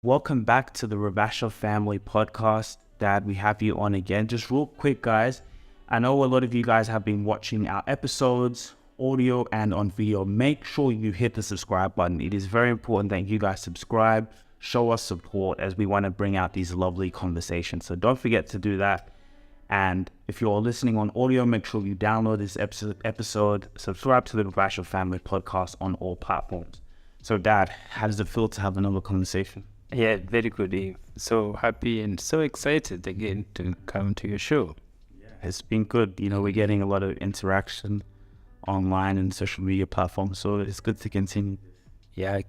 Welcome back to the Rubasha Family Podcast. Dad, we have you on again. Just real quick, guys. I know a lot of you guys have been watching our episodes, audio and on video. Make sure you hit the subscribe button. It is very important that you guys subscribe, show us support as we want to bring out these lovely conversations. So don't forget to do that. And if you're listening on audio, make sure you download this episode, subscribe to the Rubasha Family Podcast on all platforms. So, Dad, how does it feel to have another conversation? Yeah, very good, Eve. So happy and so excited again to come to your show. Yeah, it's been good. You know, we're getting a lot of interaction online and social media platforms, so it's good to continue. Yeah,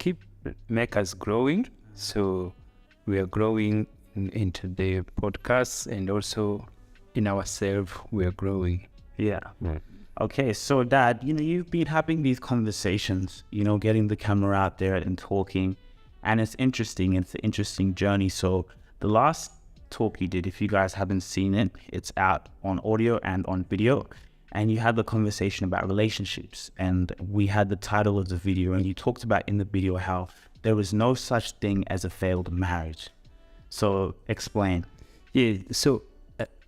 make us growing. So we are growing into the podcast and also in ourselves, we are growing. Yeah. Okay, so Dad, you've been having these conversations, getting the camera out there and talking, and it's interesting. It's an interesting journey. So the last talk you did, if you guys haven't seen it, it's out on audio and on video, and you had the conversation about relationships, and we had the title of the video, and you talked about in the video how there was no such thing as a failed marriage. So explain. Yeah, so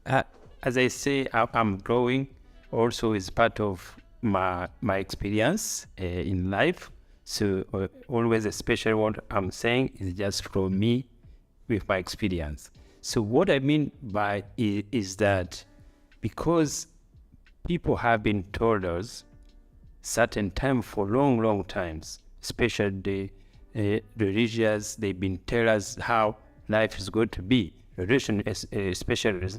as I say, I'm growing also is part of my experience in life. So always, especially what I'm saying is just from me with my experience. So what I mean by it is that because people have been told us certain time for long times, especially the religious, they've been telling us how life is going to be, especially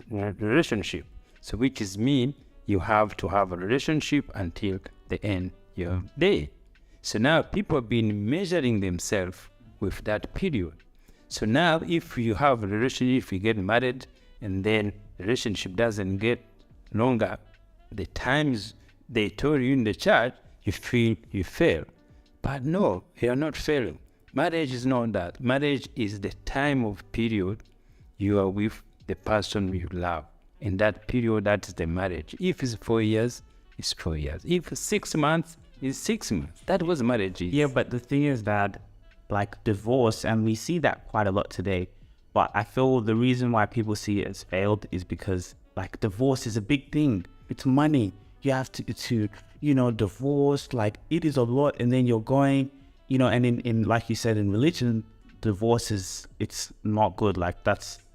relationship. So which is mean you have to have a relationship until the end of your day. So now people have been measuring themselves with that period. So now if you have a relationship, if you get married and then the relationship doesn't get longer, the times they told you in the church, you feel you fail. But no, you're not failing. Marriage is not that. Marriage is the time of period you are with the person you love. In that period, that is the marriage. If it's 4 years, it's 4 years. If it's 6 months, it's 6 months. That was marriage. Yeah, but the thing is that, like divorce, and we see that quite a lot today, but I feel the reason why people see it as failed is because, like, divorce is a big thing. It's money. You have to divorce, like, it is a lot, and then you're going, and in like you said, in religion, divorce it's not good. Like,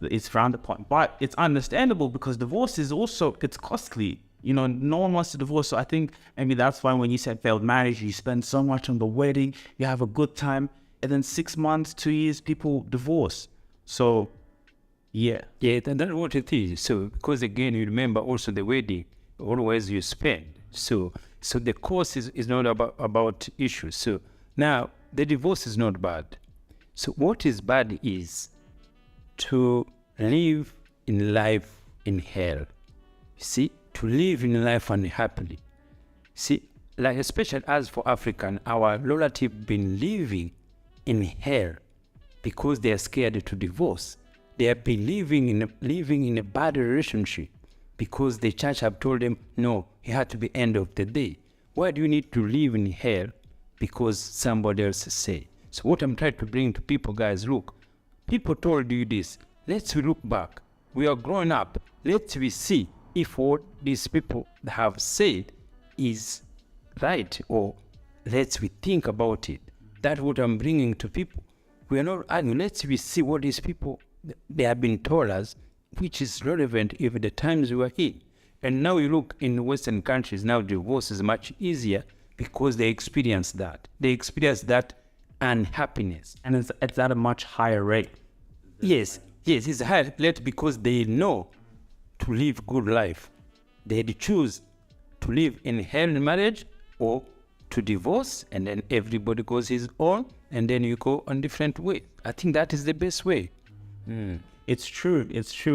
it's frowned upon, but it's understandable because divorce is also, it's costly. No one wants to divorce. So I think maybe that's why when you said failed marriage, you spend so much on the wedding, you have a good time, and then 6 months, 2 years, people divorce. So yeah, that's what it is. So because again, you remember also the wedding, always you spend. So the cost is not about issues. So now the divorce is not bad. So what is bad is to live in life in hell. See, to live in life unhappily. See, like especially as for African, our relative been living in hell because they are scared to divorce. They have been living in a bad relationship because the church have told them, no, it had to be end of the day. Why do you need to live in hell? Because somebody else say. So what I'm trying to bring to people, guys, look, people told you this. Let's look back. We are growing up. Let's see if what these people have said is right, or let's think about it. That's what I'm bringing to people. We are not arguing. Let's see what these people, they have been told us, which is relevant if the times we are in. And now you look in Western countries, now divorce is much easier because they experience that. They experience that unhappiness. And it's at a much higher rate. Yes, it's a higher rate because they know to live good life. They choose to live in hell marriage or to divorce, and then everybody goes his own, and then you go on different way. I think that is the best way. It's true.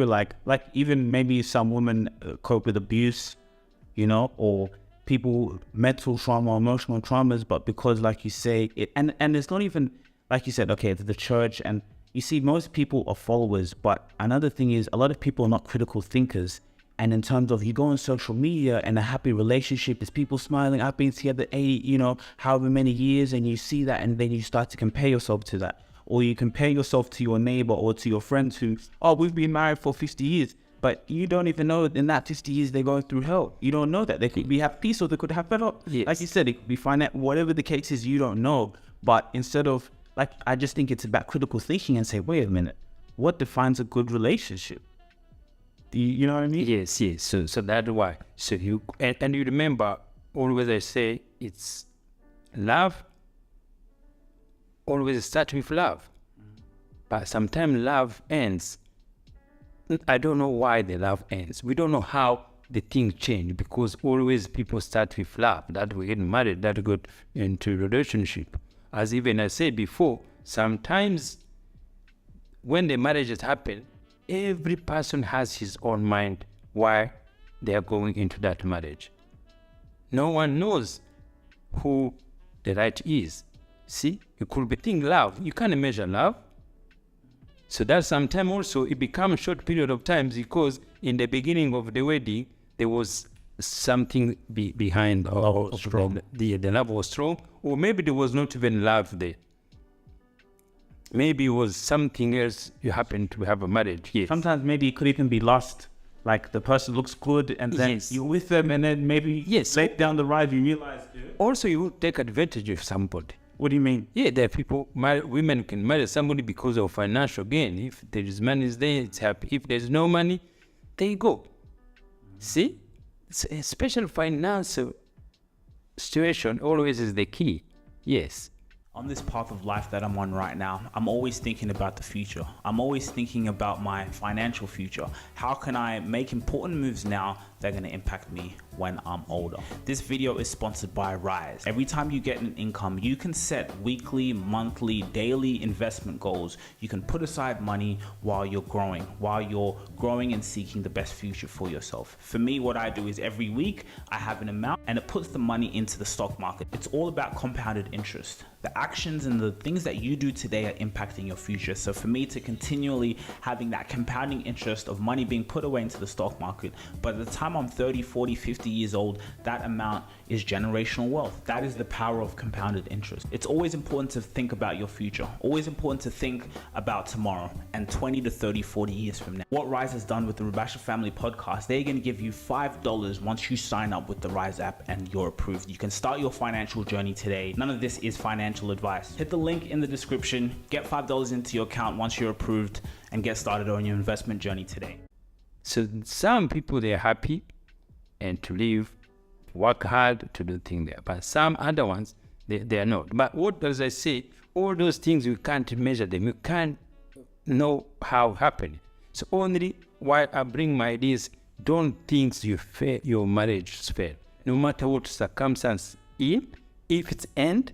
Like even maybe some women cope with abuse, or people mental trauma, emotional traumas, but because, like you say, and it's not even, like you said, okay, the church, and you see most people are followers, but another thing is a lot of people are not critical thinkers. And in terms of, you go on social media and a happy relationship, there's people smiling, I've been together however many years, and you see that, and then you start to compare yourself to that. or you compare yourself to your neighbor or to your friends who, oh, we've been married for 50 years. But you don't even know in that 50 years they're going through hell. You don't know that. They could be have peace or they could have better. Yes. Like you said, it could be finance, whatever the case is, you don't know. But instead of, like, I just think it's about critical thinking and say, wait a minute, what defines a good relationship? You know what I mean? Yes. So that's why. So you and you remember always I say it's love. Always start with love, but sometimes love ends. I don't know why the love ends. We don't know how the thing change because always people start with love. That we get married, that got into relationship. As even I said before, sometimes when the marriages happen, every person has his own mind why they are going into that marriage. No one knows who the right is. See, you could be thinking love. You can't measure love. So that sometimes also it becomes a short period of time because in the beginning of the wedding, there was something behind. The love was strong. Or maybe there was not even love there. Maybe it was something else. You happen to have a marriage. Yes. Sometimes maybe it could even be lust. Like the person looks good and then you're with them and then maybe late down the ride you realize. Also, you will take advantage of somebody. What do you mean? Yeah, there are people, women can marry somebody because of financial gain. If there is money there, it's happy. If there's no money, they go. See? It's a special financial situation always is the key. Yes. On this path of life that I'm on right now, I'm always thinking about the future. I'm always thinking about my financial future. How can I make important moves now that are going to impact me when I'm older? This video is sponsored by Rise. Every time you get an income, you can set weekly, monthly, daily investment goals. You can put aside money while you're growing and seeking the best future for yourself. For me, what I do is every week I have an amount and it puts the money into the stock market. It's all about compounded interest. The actions and the things that you do today are impacting your future. So for me to continually having that compounding interest of money being put away into the stock market, by the time I'm 30, 40, 50 years old, that amount is generational wealth. That is the power of compounded interest. It's always important to think about your future, always important to think about tomorrow and 20 to 30, 40 years from now. What Rise has done with the Rubasha Family Podcast, they're going to give you $5 once you sign up with the Rise app and you're approved. You can start your financial journey today. None of this is financial advice. Hit the link in the description, get $5 into your account once you're approved and get started on your investment journey today. So some people, they're happy and to live, work hard to do things there. But some other ones, they are not. But what does I say? All those things, you can't measure them. You can't know how happen. So only while I bring my ideas, don't think your marriage fail. No matter what circumstance in, if it's end,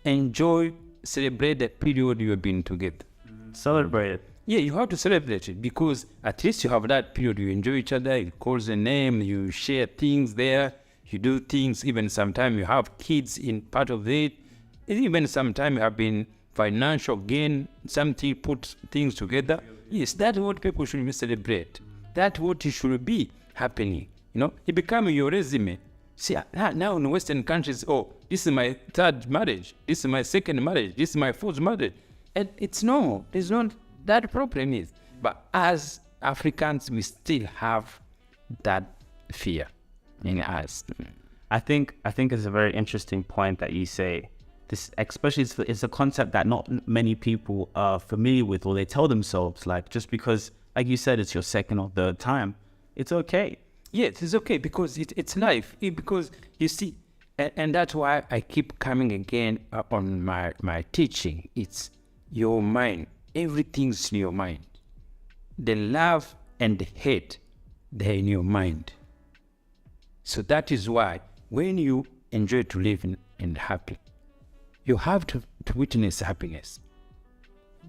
enjoy, celebrate the period you have been together. Celebrate it. Yeah, you have to celebrate it because at least you have that period. You enjoy each other, you call the name, you share things there, you do things. Even sometimes you have kids in part of it. Even sometimes you have been financial gain, something put things together. Yes, that's what people should celebrate. That's what it should be happening. You know, it becomes your resume. See, now in Western countries, oh, this is my third marriage, this is my second marriage, this is my fourth marriage. And it's normal. There's not that problem is. But as Africans, we still have that fear in us. I think it's a very interesting point that you say. This, especially, it's a concept that not many people are familiar with, or they tell themselves, like, just because, like you said, it's your second or third time, it's okay. Yes, it's okay because it's life. Because you see, and that's why I keep coming again on my teaching. It's your mind. Everything's in your mind. The love and the hate, they're in your mind. So that is why when you enjoy to live in happy, you have to witness happiness.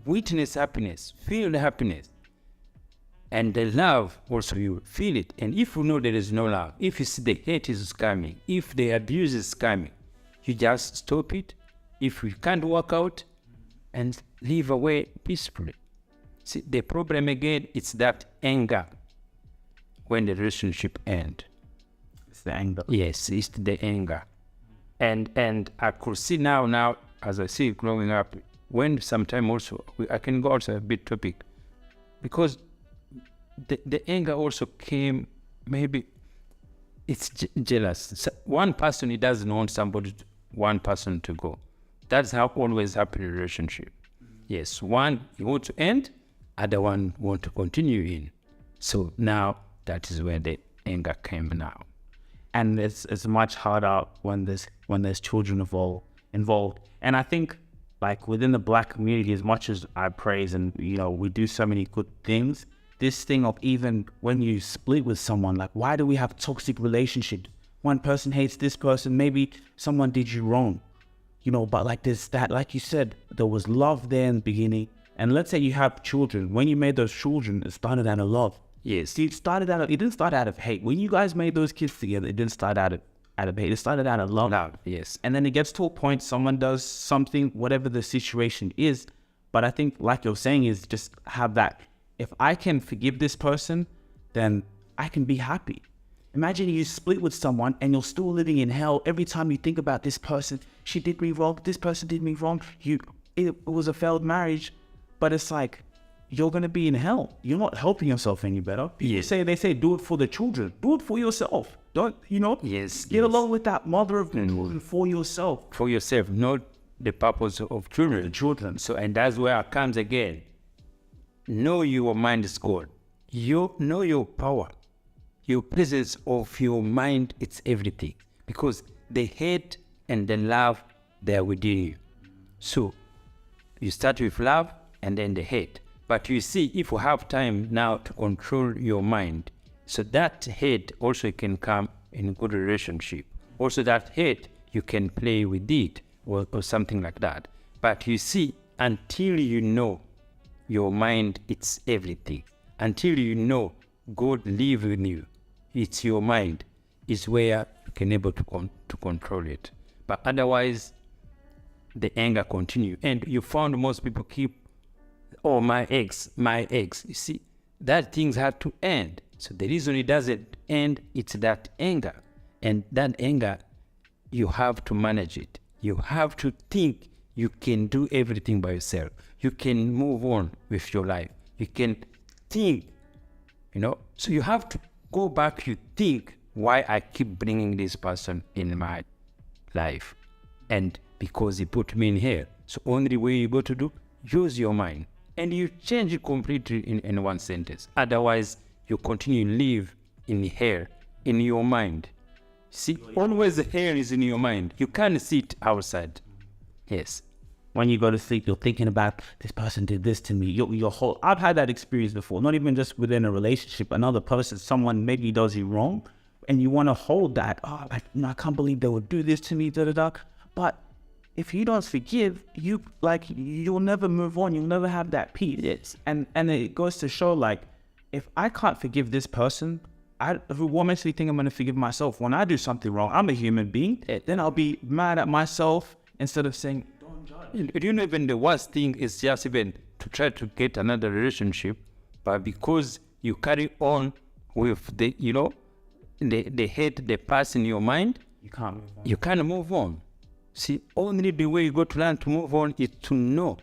Witness happiness, feel the happiness. And the love also, you feel it. And if you know there is no love, if you see the hate is coming, if the abuse is coming, you just stop it. If you can't work out, and live away peacefully. See, the problem again, it's that anger when the relationship ends. It's the anger. Yes, it's the anger. And I could see now, as I see growing up when sometime also, I can go also a bit topic, because the anger also came, maybe it's jealous. So one person, he doesn't want one person to go. That's how always happen in relationship. Yes, one you want to end, other one want to continue in. So now that is where the anger came now. And it's much harder when there's children involved. And I think like within the Black community, as much as I praise and we do so many good things, this thing of even when you split with someone, like why do we have toxic relationships? One person hates this person, maybe someone did you wrong, but like there's that, like you said, there was love there in the beginning. And let's say you have children. When you made those children, it started out of love. Yes. It didn't start out of hate. When you guys made those kids together, it didn't start out of hate. It started out of love. Yes. And then it gets to a point, someone does something, whatever the situation is. But I think, like you're saying, is just have that. If I can forgive this person, then I can be happy. Imagine you split with someone and you're still living in hell every time you think about this person. She did me wrong. This person did me wrong. It was a failed marriage, but it's like you're gonna be in hell. You're not helping yourself any better. Yes. They say do it for the children. Do it for yourself. Don't Yes. Get along with that mother of children for yourself. For yourself, not the purpose of children. The children. So, and that's where it comes again. Know your mind is God. You know your power. Your presence of your mind, it's everything. Because the hate and the love, they are within you. So you start with love and then the hate. But you see, if you have time now to control your mind, so that hate also can come in a good relationship. Also that hate, you can play with it or something like that. But you see, until you know your mind, it's everything. Until you know God lives in you, it's your mind, is where you can able to control it. But otherwise, the anger continue. And you found most people keep, my ex. You see, that things had to end. So the reason it doesn't end, it's that anger. And that anger, you have to manage it. You have to think you can do everything by yourself. You can move on with your life. You can think, So you have to go back, you think, why I keep bringing this person in my life. And because he put me in here. So only way you go to do, use your mind. And you change it completely in one sentence. Otherwise, you continue to live in here, in your mind. See, always the hair is in your mind. You can't see it outside. Yes. When you go to sleep, you're thinking about this person did this to me. Your whole, I've had that experience before, not even just within a relationship, another person, someone maybe does you wrong, and you want to hold that. I can't believe they would do this to me, But if you don't forgive, you'll never move on. You'll never have that peace. Yes. And it goes to show, if I can't forgive this person, what makes me think I'm going to forgive myself? When I do something wrong, I'm a human being. Then I'll be mad at myself instead of saying, don't judge. Even the worst thing is just even to try to get another relationship, but because you carry on with the hate, the past in your mind, you can't move on. You can't move on. See, only the way you go to learn to move on is to know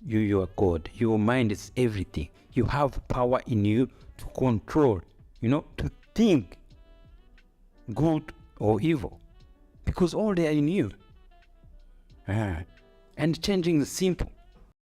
you are God. Your mind is everything. You have power in you to control, to think good or evil, because all they are in you. And changing is simple.